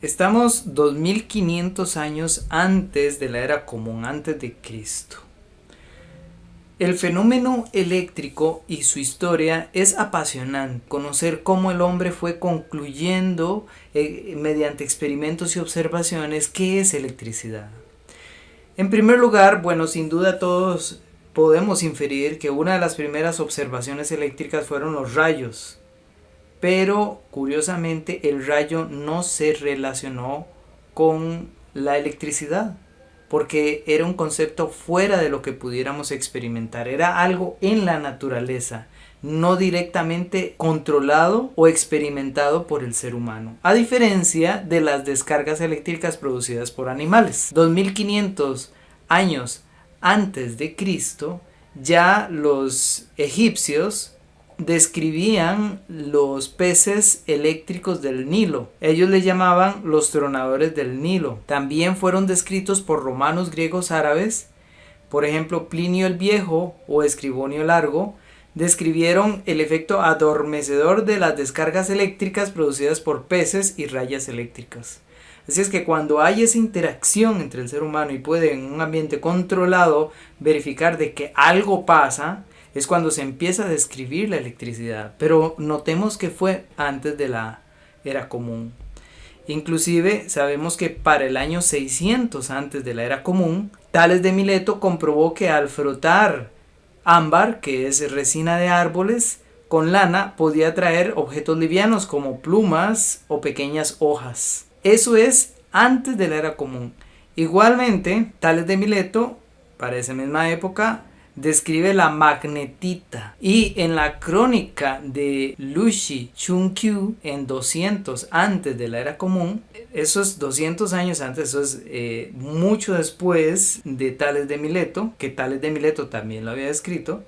Estamos 2500 años antes de la era común, antes de Cristo. El fenómeno eléctrico y su historia es apasionante. Conocer cómo el hombre fue concluyendo mediante experimentos y observaciones qué es electricidad. En primer lugar, bueno, sin duda todos podemos inferir que una de las primeras observaciones eléctricas fueron los rayos. Pero curiosamente el rayo no se relacionó con la electricidad, porque era un concepto fuera de lo que pudiéramos experimentar, era algo en la naturaleza, no directamente controlado o experimentado por el ser humano, a diferencia de las descargas eléctricas producidas por animales. 2500 años antes de Cristo, ya los egipcios describían los peces eléctricos del Nilo. Ellos le llamaban los tronadores del Nilo. También fueron descritos por romanos, griegos, árabes. Por ejemplo, Plinio el Viejo o Escribonio Largo describieron el efecto adormecedor de las descargas eléctricas producidas por peces y rayas eléctricas. Así es que cuando hay esa interacción entre el ser humano y puede en un ambiente controlado verificar de que algo pasa, es cuando se empieza a describir la electricidad. Pero notemos que fue antes de la era común. Inclusive sabemos que para el año 600 antes de la era común, Tales de Mileto comprobó que al frotar ámbar, que es resina de árboles, con lana podía traer objetos livianos como plumas o pequeñas hojas. Eso es antes de la era común. Igualmente, Tales de Mileto, para esa misma época, describe la magnetita, y en la crónica de Lushi Chunkyu en 200 antes de la era común, eso es 200 años antes, eso es mucho después de Tales de Mileto, que Tales de Mileto también lo había escrito,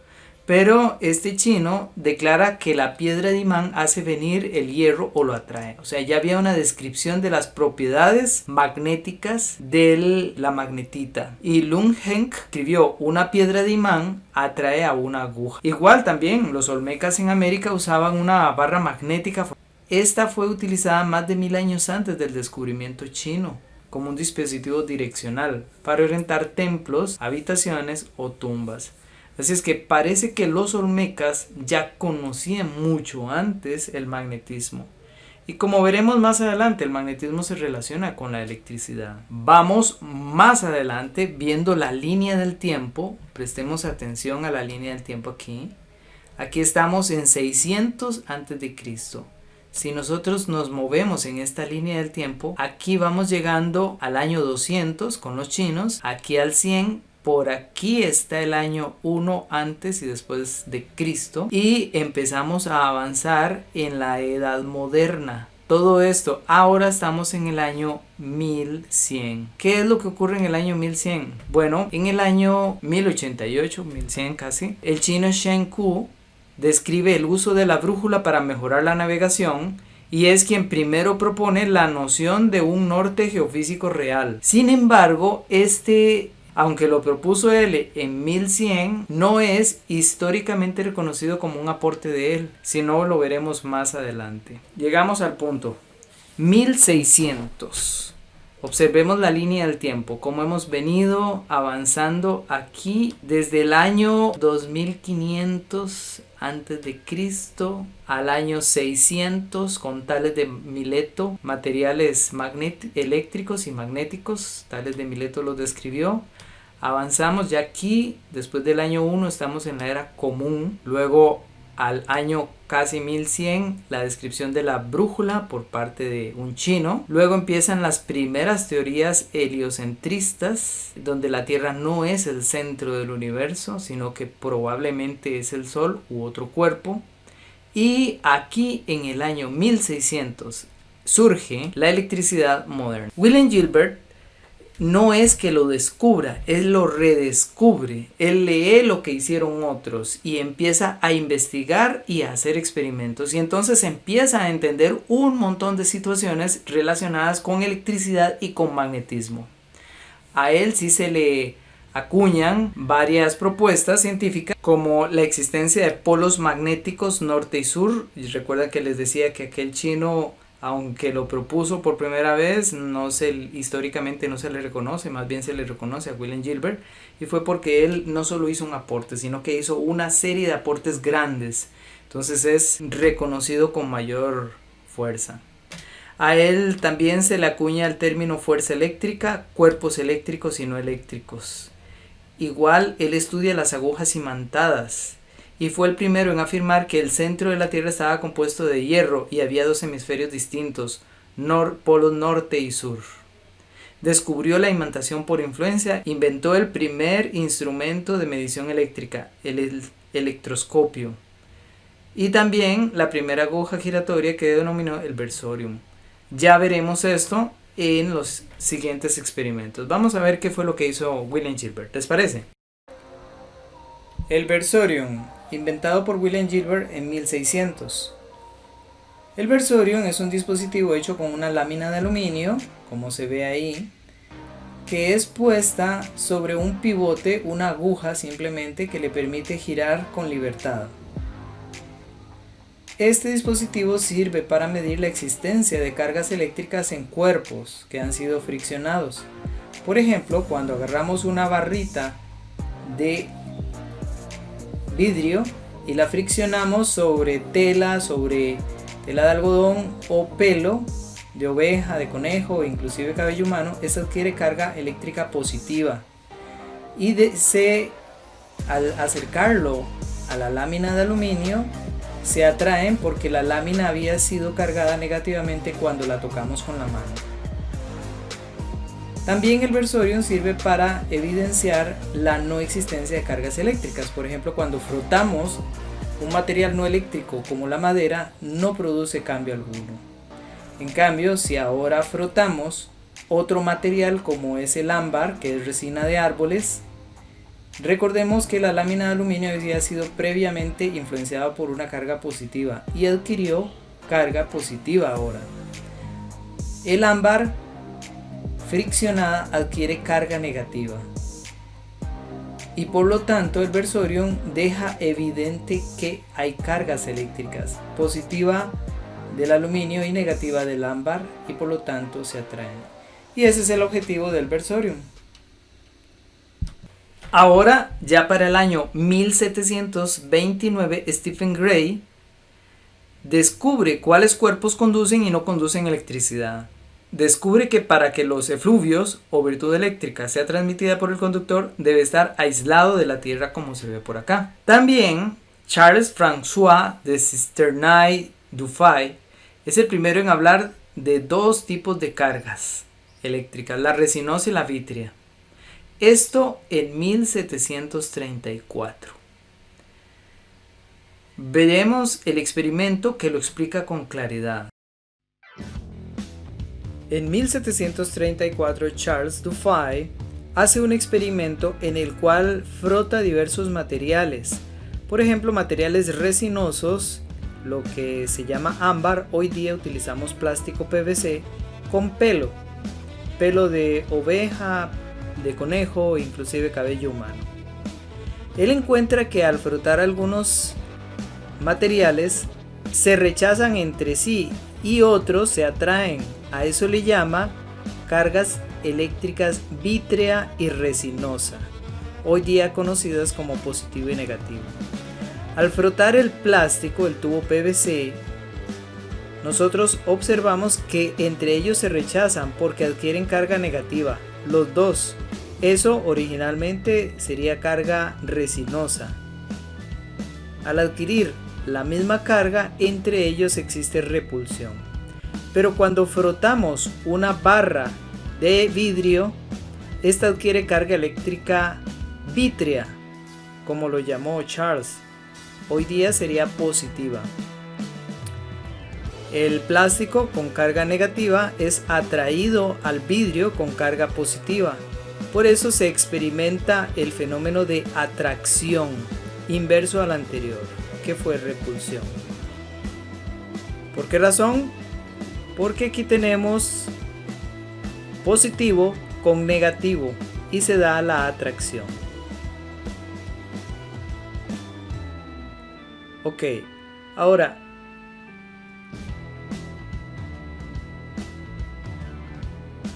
pero este chino declara que la piedra de imán hace venir el hierro o lo atrae. O sea, ya había una descripción de las propiedades magnéticas de la magnetita. Y Lung Heng escribió: una piedra de imán atrae a una aguja. Igual también los olmecas en América usaban una barra magnética. Esta fue utilizada más de 1000 años antes del descubrimiento chino como un dispositivo direccional para orientar templos, habitaciones o tumbas. Así es que parece que los olmecas ya conocían mucho antes el magnetismo. Y como veremos más adelante, el magnetismo se relaciona con la electricidad. Vamos más adelante viendo la línea del tiempo. Prestemos atención a la línea del tiempo aquí. Aquí estamos en 600 antes de Cristo. Si nosotros nos movemos en esta línea del tiempo, aquí vamos llegando al año 200 con los chinos, aquí al 100. Por aquí está el año 1 antes y después de Cristo. Y empezamos a avanzar en la edad moderna. Todo esto, ahora estamos en el año 1100. ¿Qué es lo que ocurre en el año 1100? Bueno, en el año 1088, 1100 casi, el chino Shen Ku describe el uso de la brújula para mejorar la navegación. Y es quien primero propone la noción de un norte geofísico real. Sin embargo, aunque lo propuso él en 1100, no es históricamente reconocido como un aporte de él, sino lo veremos más adelante. Llegamos al punto 1600. Observemos la línea del tiempo, cómo hemos venido avanzando aquí desde el año 2500 antes de Cristo al año 600 con Tales de Mileto, materiales eléctricos y magnéticos. Tales de Mileto los describió. Avanzamos ya aquí, después del año 1 estamos en la era común, luego al año casi 1100 la descripción de la brújula por parte de un chino, luego empiezan las primeras teorías heliocentristas, donde la Tierra no es el centro del universo, sino que probablemente es el Sol u otro cuerpo, y aquí en el año 1600 surge la electricidad moderna. William Gilbert no es que lo descubra, él lo redescubre, él lee lo que hicieron otros y empieza a investigar y a hacer experimentos, y entonces empieza a entender un montón de situaciones relacionadas con electricidad y con magnetismo. A él sí se le acuñan varias propuestas científicas como la existencia de polos magnéticos norte y sur. Y recuerdan que les decía que aquel chino aunque lo propuso por primera vez, históricamente no se le reconoce, más bien se le reconoce a William Gilbert, y fue porque él no solo hizo un aporte, sino que hizo una serie de aportes grandes, entonces es reconocido con mayor fuerza. A él también se le acuña el término fuerza eléctrica, cuerpos eléctricos y no eléctricos. Igual él estudia las agujas imantadas y fue el primero en afirmar que el centro de la Tierra estaba compuesto de hierro y había dos hemisferios distintos, polos norte y sur. Descubrió la imantación por influencia, inventó el primer instrumento de medición eléctrica, el electroscopio, y también la primera aguja giratoria que denominó el versorium. Ya veremos esto en los siguientes experimentos. Vamos a ver qué fue lo que hizo William Gilbert. ¿Les parece? El versorium, inventado por William Gilbert en 1600. El versorium es un dispositivo hecho con una lámina de aluminio, como se ve ahí, que es puesta sobre un pivote, una aguja simplemente que le permite girar con libertad. Este dispositivo sirve para medir la existencia de cargas eléctricas en cuerpos que han sido friccionados. Por ejemplo, cuando agarramos una barrita de vidrio y la friccionamos sobre tela de algodón o pelo de oveja, de conejo o inclusive cabello humano, esta adquiere carga eléctrica positiva. Y al acercarlo a la lámina de aluminio, se atraen porque la lámina había sido cargada negativamente cuando la tocamos con la mano. También el versorium sirve para evidenciar la no existencia de cargas eléctricas. Por ejemplo, cuando frotamos un material no eléctrico como la madera, no produce cambio alguno. En cambio, si ahora frotamos otro material como es el ámbar, que es resina de árboles, recordemos que la lámina de aluminio había sido previamente influenciada por una carga positiva y adquirió carga positiva ahora. El ámbar friccionada adquiere carga negativa y por lo tanto el versorium deja evidente que hay cargas eléctricas, positiva del aluminio y negativa del ámbar, y por lo tanto se atraen. Y ese es el objetivo del versorium. Ahora, ya para el año 1729, Stephen Gray descubre cuáles cuerpos conducen y no conducen electricidad. Descubre que para que los efluvios o virtud eléctrica sea transmitida por el conductor, debe estar aislado de la Tierra como se ve por acá. También Charles François de Cisternay-Dufay es el primero en hablar de dos tipos de cargas eléctricas, la resinosa y la vítrea. Esto en 1734. Veremos el experimento que lo explica con claridad. En 1734 Charles Dufay hace un experimento en el cual frota diversos materiales, por ejemplo materiales resinosos, lo que se llama ámbar. Hoy día utilizamos plástico PVC, con pelo de oveja, de conejo, inclusive cabello humano. Él encuentra que al frotar algunos materiales se rechazan entre sí y otros se atraen. A eso le llama cargas eléctricas vítrea y resinosa, hoy día conocidas como positivo y negativo. Al frotar el plástico, el tubo PVC, nosotros observamos que entre ellos se rechazan porque adquieren carga negativa, los dos. Eso originalmente sería carga resinosa. Al adquirir la misma carga, entre ellos existe repulsión. Pero cuando frotamos una barra de vidrio, esta adquiere carga eléctrica vítrea, como lo llamó Charles. Hoy día sería positiva. El plástico con carga negativa es atraído al vidrio con carga positiva. Por eso se experimenta el fenómeno de atracción inverso al anterior, que fue repulsión. ¿Por qué razón? Porque aquí tenemos positivo con negativo y se da la atracción. Ok, ahora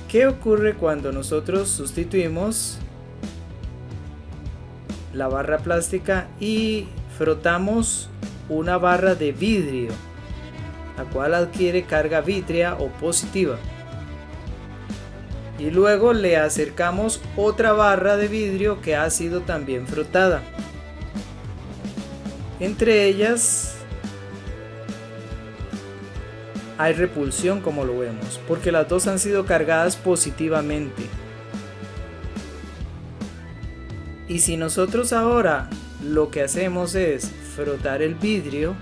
¿Qué ocurre cuando nosotros sustituimos la barra plástica y frotamos una barra de vidrio, la cual adquiere carga vítrea o positiva? Y luego le acercamos otra barra de vidrio que ha sido también frotada. Entre ellas hay repulsión, como lo vemos, porque las dos han sido cargadas positivamente. Y si nosotros ahora lo que hacemos es frotar el vidrio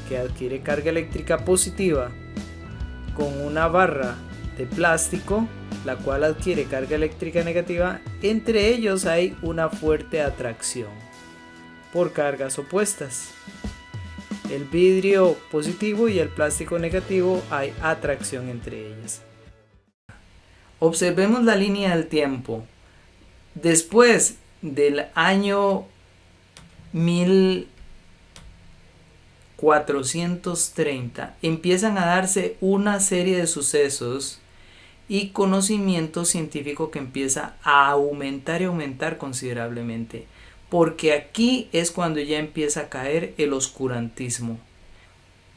que adquiere carga eléctrica positiva con una barra de plástico, la cual adquiere carga eléctrica negativa, entre ellos hay una fuerte atracción por cargas opuestas. El vidrio positivo y el plástico negativo, hay atracción entre ellas. Observemos la línea del tiempo. Después del año 1430 empiezan a darse una serie de sucesos y conocimiento científico que empieza a aumentar y aumentar considerablemente, porque aquí es cuando ya empieza a caer el oscurantismo.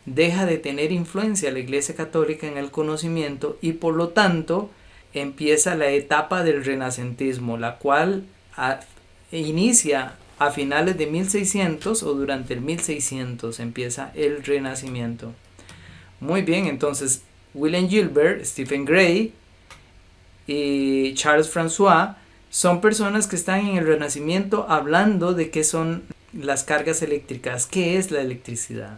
Deja de tener influencia la Iglesia Católica en el conocimiento y por lo tanto empieza la etapa del renacentismo, la cual inicia a finales de 1600 o durante el 1600 empieza el Renacimiento. Muy bien, entonces William Gilbert, Stephen Gray y Charles François son personas que están en el Renacimiento hablando de qué son las cargas eléctricas, qué es la electricidad.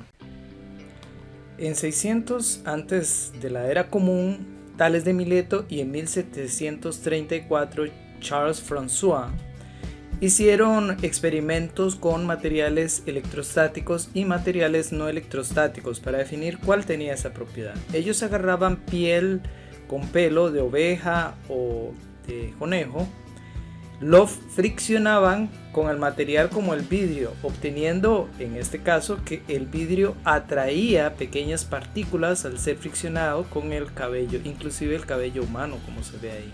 En 600 antes de la era común, Tales de Mileto, y en 1734 Charles François hicieron experimentos con materiales electrostáticos y materiales no electrostáticos para definir cuál tenía esa propiedad. Ellos agarraban piel con pelo de oveja o de conejo, lo friccionaban con el material como el vidrio, obteniendo en este caso que el vidrio atraía pequeñas partículas al ser friccionado con el cabello, inclusive el cabello humano, como se ve ahí.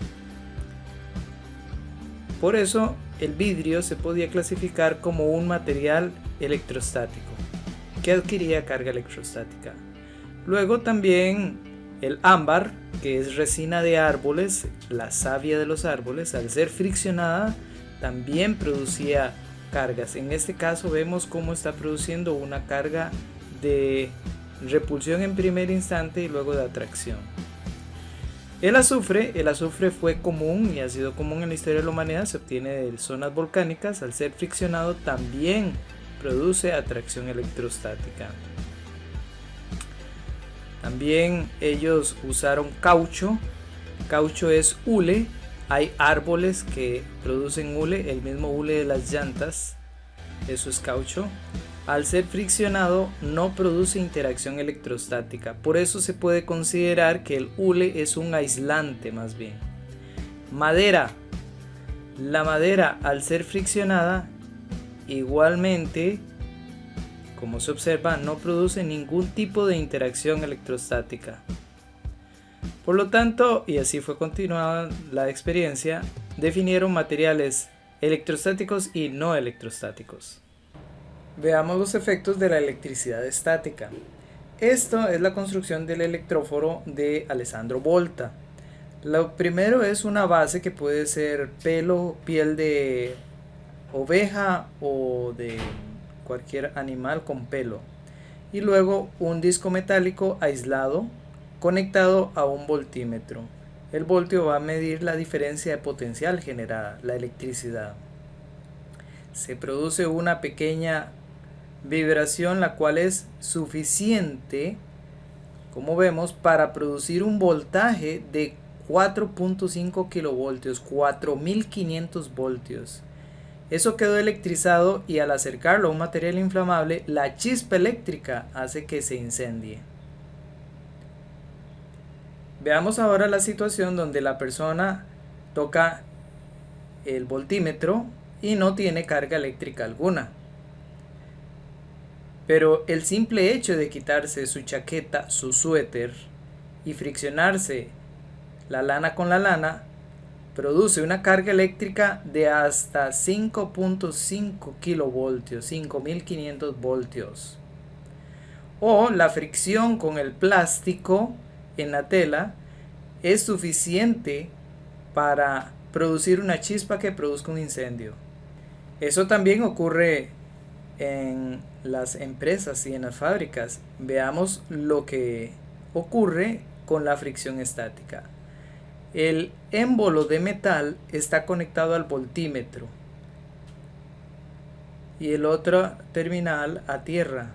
Por eso el vidrio se podía clasificar como un material electrostático que adquiría carga electrostática. Luego también el ámbar, que es resina de árboles, la savia de los árboles, al ser friccionada también producía cargas. En este caso vemos cómo está produciendo una carga de repulsión en primer instante y luego de atracción. El azufre fue común y ha sido común en la historia de la humanidad, se obtiene de zonas volcánicas, al ser friccionado también produce atracción electrostática. También ellos usaron caucho. Caucho es hule. Hay árboles que producen hule, el mismo hule de las llantas, eso es caucho. Al ser friccionado no produce interacción electrostática, por eso se puede considerar que el hule es un aislante más bien. Madera. La madera, al ser friccionada, igualmente, como se observa, no produce ningún tipo de interacción electrostática. Por lo tanto, y así fue continuada la experiencia, definieron materiales electrostáticos y no electrostáticos. Veamos los efectos de la electricidad estática. Esto es la construcción del electróforo de Alessandro Volta. Lo primero es una base que puede ser piel de oveja o de cualquier animal con pelo. Y luego un disco metálico aislado conectado a un voltímetro. El voltio va a medir la diferencia de potencial generada, la electricidad. Se produce una pequeña vibración, la cual es suficiente, como vemos, para producir un voltaje de 4.5 kilovoltios, 4500 voltios. Eso quedó electrizado y al acercarlo a un material inflamable, la chispa eléctrica hace que se incendie. Veamos ahora la situación donde la persona toca el voltímetro y no tiene carga eléctrica alguna. Pero el simple hecho de quitarse su chaqueta, su suéter y friccionarse la lana con la lana, produce una carga eléctrica de hasta 5.5 kilovoltios, 5500 voltios. O la fricción con el plástico en la tela es suficiente para producir una chispa que produzca un incendio. Eso también ocurre en las empresas y en las fábricas. Veamos lo que ocurre con la fricción estática. El émbolo de metal está conectado al voltímetro y el otro terminal a tierra.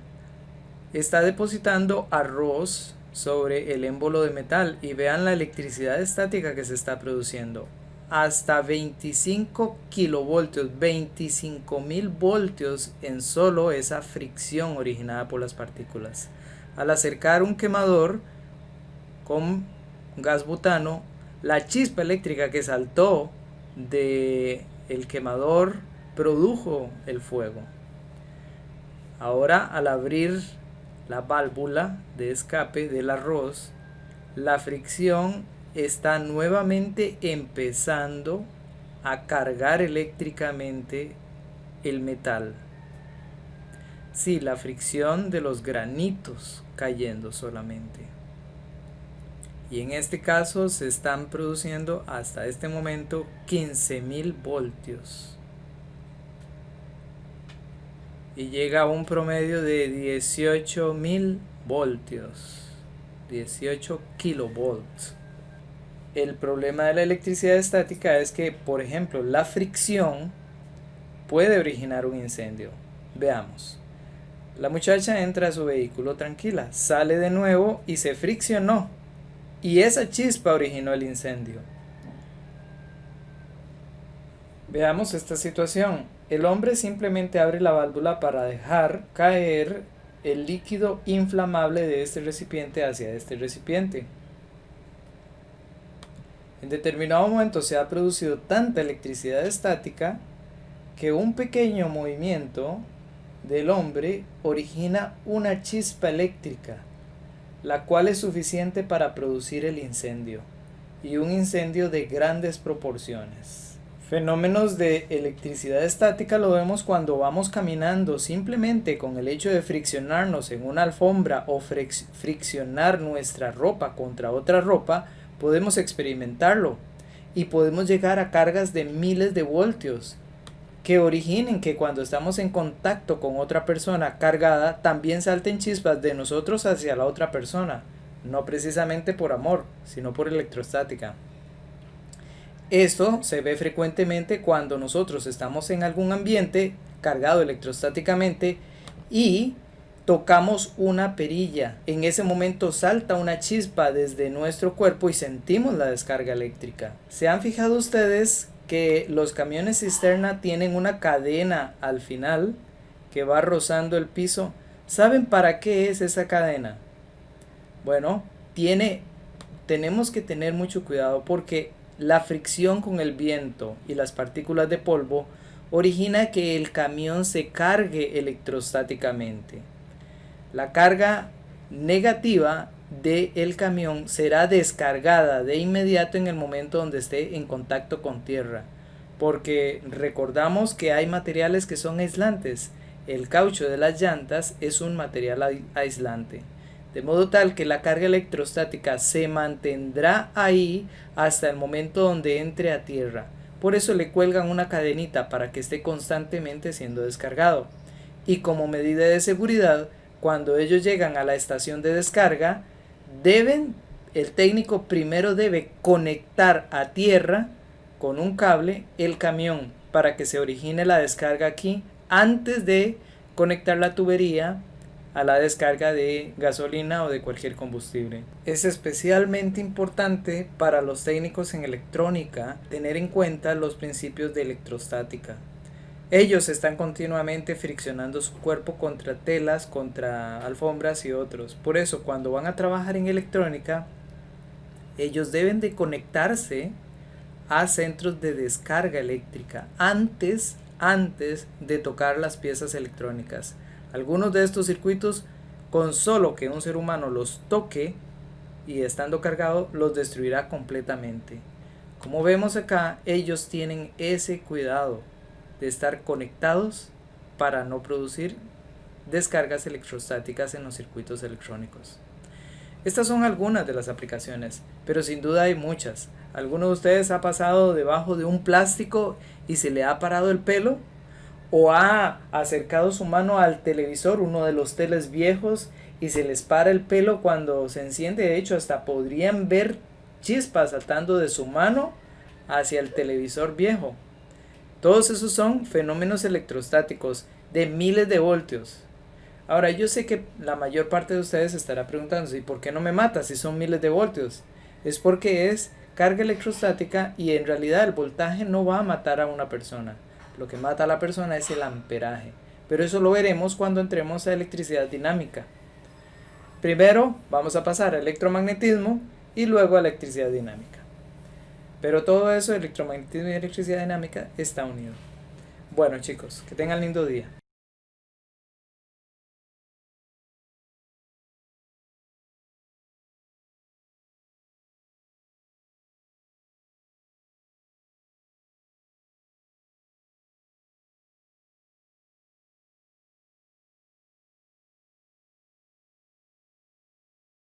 Está depositando arroz sobre el émbolo de metal y vean la electricidad estática que se está produciendo. Hasta 25 kilovoltios, 25.000 voltios en solo esa fricción originada por las partículas. Al acercar un quemador con gas butano, la chispa eléctrica que saltó del quemador produjo el fuego. Ahora, al abrir la válvula de escape del arroz, la fricción está nuevamente empezando a cargar eléctricamente el metal. Sí, la fricción de los granitos cayendo solamente. Y en este caso se están produciendo hasta este momento 15.000 voltios. Y llega a un promedio de 18.000 voltios. 18 kilovolts. El problema de la electricidad estática es que, por ejemplo, la fricción puede originar un incendio. Veamos. La muchacha entra a su vehículo tranquila, sale de nuevo y se friccionó. Y esa chispa originó el incendio. Veamos esta situación. El hombre simplemente abre la válvula para dejar caer el líquido inflamable de este recipiente hacia este recipiente. En determinado momento se ha producido tanta electricidad estática que un pequeño movimiento del hombre origina una chispa eléctrica, la cual es suficiente para producir el incendio, y un incendio de grandes proporciones. Fenómenos de electricidad estática lo vemos cuando vamos caminando. Simplemente con el hecho de friccionarnos en una alfombra o friccionar nuestra ropa contra otra ropa, podemos experimentarlo y podemos llegar a cargas de miles de voltios que originen que cuando estamos en contacto con otra persona cargada también salten chispas de nosotros hacia la otra persona, no precisamente por amor, sino por electrostática. Esto se ve frecuentemente cuando nosotros estamos en algún ambiente cargado electrostáticamente y tocamos una perilla. En ese momento salta una chispa desde nuestro cuerpo y sentimos la descarga eléctrica. ¿Se han fijado ustedes que los camiones cisterna tienen una cadena al final que va rozando el piso? ¿Saben para qué es esa cadena? Bueno, tenemos que tener mucho cuidado porque la fricción con el viento y las partículas de polvo origina que el camión se cargue electrostáticamente. La carga negativa del camión será descargada de inmediato en el momento donde esté en contacto con tierra, porque recordamos que hay materiales que son aislantes. El caucho de las llantas es un material aislante, de modo tal que la carga electrostática se mantendrá ahí hasta el momento donde entre a tierra. Por eso le cuelgan una cadenita para que esté constantemente siendo descargado. Y como medida de seguridad, cuando ellos llegan a la estación de descarga, el técnico primero debe conectar a tierra con un cable el camión para que se origine la descarga aquí antes de conectar la tubería a la descarga de gasolina o de cualquier combustible. Es especialmente importante para los técnicos en electrónica tener en cuenta los principios de electrostática. Ellos están continuamente friccionando su cuerpo contra telas, contra alfombras y otros. Por eso, cuando van a trabajar en electrónica, ellos deben de conectarse a centros de descarga eléctrica antes de tocar las piezas electrónicas. Algunos de estos circuitos, con solo que un ser humano los toque y estando cargado los destruirá completamente. Como vemos acá, ellos tienen ese cuidado de estar conectados para no producir descargas electrostáticas en los circuitos electrónicos. Estas son algunas de las aplicaciones, pero sin duda hay muchas. ¿Alguno de ustedes ha pasado debajo de un plástico y se le ha parado el pelo? ¿O ha acercado su mano al televisor, uno de los teles viejos, y se les para el pelo cuando se enciende? De hecho, hasta podrían ver chispas saltando de su mano hacia el televisor viejo. Todos esos son fenómenos electrostáticos de miles de voltios. Ahora, yo sé que la mayor parte de ustedes estará preguntándose, ¿y por qué no me mata si son miles de voltios? Es porque es carga electrostática y en realidad el voltaje no va a matar a una persona. Lo que mata a la persona es el amperaje. Pero eso lo veremos cuando entremos a electricidad dinámica. Primero vamos a pasar a electromagnetismo y luego a electricidad dinámica. Pero todo eso, electromagnetismo y electricidad dinámica, está unido. Bueno chicos, que tengan lindo día.